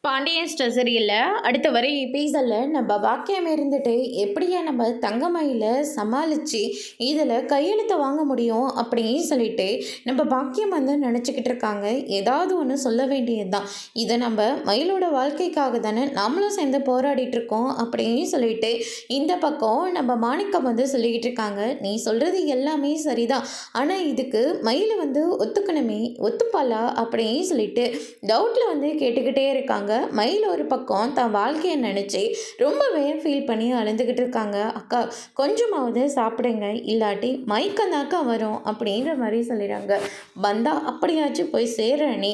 பாண்டியன் ஸ்டெசரியில் அடுத்த வரை எபிசோடில் நம்ம வாக்கியம் இருந்துட்டு எப்படியா நம்ம தங்கமயில சமாளித்து இதில் கையெழுத்தை வாங்க முடியும் அப்படின்னு சொல்லிட்டு நம்ம பாக்கியம் வந்து நினச்சிக்கிட்டு இருக்காங்க. ஏதாவது ஒன்று சொல்ல வேண்டியது தான். இதை நம்ம மயிலோட வாழ்க்கைக்காக தானே நாமளும் சேர்ந்து போராடிட்டு இருக்கோம் அப்படின்னு சொல்லிட்டு இந்த பக்கம் நம்ம மாணிக்கம் வந்து சொல்லிக்கிட்டு இருக்காங்க. நீ சொல்கிறது எல்லாமே சரிதான், ஆனால் இதுக்கு மயில் வந்து ஒத்துக்கணுமே, ஒத்துப்பாளா அப்படின்னு சொல்லிட்டு டவுட்டில் வந்து கேட்டுக்கிட்டே இருக்காங்க. மயில் ஒரு பக்கம் தான் வாழ்க்கையை நினச்சி ரொம்பவே ஃபீல் பண்ணி அழுந்துக்கிட்டு இருக்காங்க. அக்கா கொஞ்சமாவது சாப்பிடுங்க, இல்லாட்டி மயக்கந்தாக்கா வரும் அப்படின்ற மாதிரி சொல்லிடுறாங்க. வந்தா அப்படியாச்சும் போய் சேர்றனே,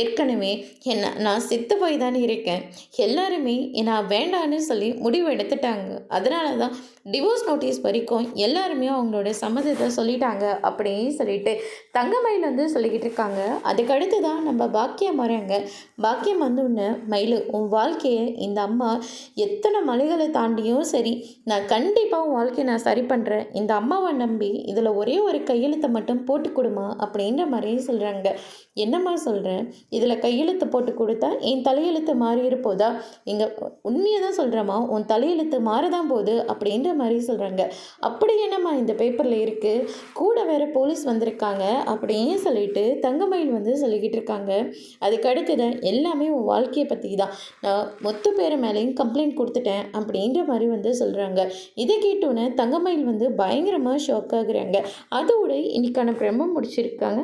ஏற்கனவே என்ன நான் செத்து போய் தானே இருக்கேன், எல்லாருமே நான் வேண்டான்னு சொல்லி முடிவு எடுத்துட்டாங்க. அதனால தான் டிவோர்ஸ் நோட்டீஸ் வரைக்கும் எல்லாருமே அவங்களோட சம்மதத்தை சொல்லிட்டாங்க அப்படின்னு சொல்லிட்டு தங்கமயில் வந்து சொல்லிக்கிட்டு இருக்காங்க. அதுக்கடுத்து தான் நம்ம பாக்கியம் வராங்க. பாக்கியம் வந்து ஒன்று, மயில் உன் வாழ்க்கையை இந்த அம்மா எத்தனை மலைகளை தாண்டியும் சரி, நான் கண்டிப்பாக உன் வாழ்க்கையை நான் சரி பண்ணுறேன், இந்த அம்மாவை நம்பி இதில் ஒரே ஒரு கையெழுத்தை மட்டும் போட்டு கொடுமா அப்படின்ற மாதிரியே சொல்கிறாங்க. என்னம்மா சொல்கிறேன், இதில் கையெழுத்து போட்டு கொடுத்தா என் தலையெழுத்து மாறி இருப்போதா? இங்கே உண்மையை தான் சொல்கிறேம்மா, உன் தலையெழுத்து மாறதான் போகுது அப்படின்ற மாதிரி சொல்கிறாங்க. அப்படி என்னம்மா இந்த பேப்பரில் இருக்குது, கூட வேறு போலீஸ் வந்திருக்காங்க அப்படின்னு சொல்லிட்டு தங்கமயில் வந்து சொல்லிக்கிட்டு இருக்காங்க. அதுக்கு அடுத்ததான் எல்லாமே உன் வாழ்க்கையை பற்றி தான், நான் மொத்த பேர் மேலேயும் கம்ப்ளைண்ட் கொடுத்துட்டேன் அப்படின்ற மாதிரி வந்து சொல்கிறாங்க. இதை கேட்டோன்னே தங்கமயில் வந்து பயங்கரமாக ஷாக் ஆகுறாங்க. அதோட இன்னைக்கான பிரம்மம் முடிச்சிருக்காங்க.